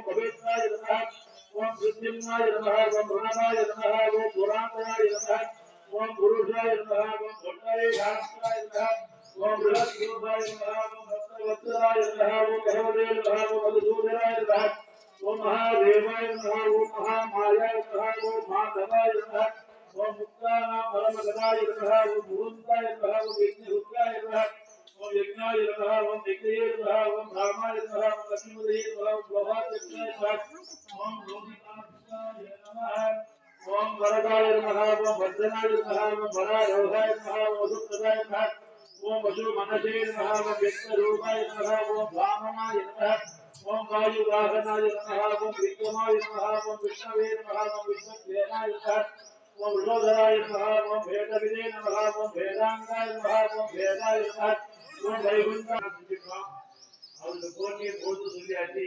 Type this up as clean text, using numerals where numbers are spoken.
ஓம் பவித்ராய நமஹ ஓம் சுத்திம்னாய நமஹ ஓம் ருணமாய நமஹ ஓம் புராணாய நமஹ ஓம் புருஷாய நமஹ ஓம் தொண்டரே சாஸ்திராய நமஹ ஓம் ப்ரஹஸ்பதாய நமஹ ஓம் பத்ரவத்ராய நமஹ ஓம் பகவதே நமஹ ஓம் மதுசூதனாய நமஹ ஓம் மகாதேவாய நமஹ ஓம் மகாமாயாய நமஹ ஓம் மாதவாய நமஹ ஓம் முக்தானாம் பரமகதாய நமஹ ஓம் முகுந்தாய நமஹ ஓம் யஜ்ஞருத்ராய நமஹ ஓம் யஜ்ஞாய நமஹ ஓம் யஜ்ஞயே நமஹ ஓம் ராமாய நமஹ ஓம் லக்ஷ்மீபதயே நமஹ ஓம் லோகாத்யக்ஷாய நமஹ ஓம் லோகிதாய நமஹ ஓம் வரதாய நமஹ ஓம் வர்தனாய நமஹ ஓம் வராரோகாய நமஹ ஓம் வசுப்ரதாய நமஹ ஓம் வசு மனசே நமஹ ஓம் விஷ்ணுரூபாய நமஹ ஓம் வாமனாய நமஹ ஓம் வாயுவாகனாய நமஹ ஓம் விக்ரமாய நமஹ ஓம் விஷ்ணவே நமஹ ஓம் விஷ்ணுவேனாய நமஹ ஓம் ருணோதராய நமஹ ஓம் வேதவிதே நமஹ ஓம் வேதாங்காய நமஹ ஓம் வேதாய நமஹ ஓம் வைகுண்டாய நமஹ அவருக்கு போட்டியை போட்டு சொல்லியாச்சு.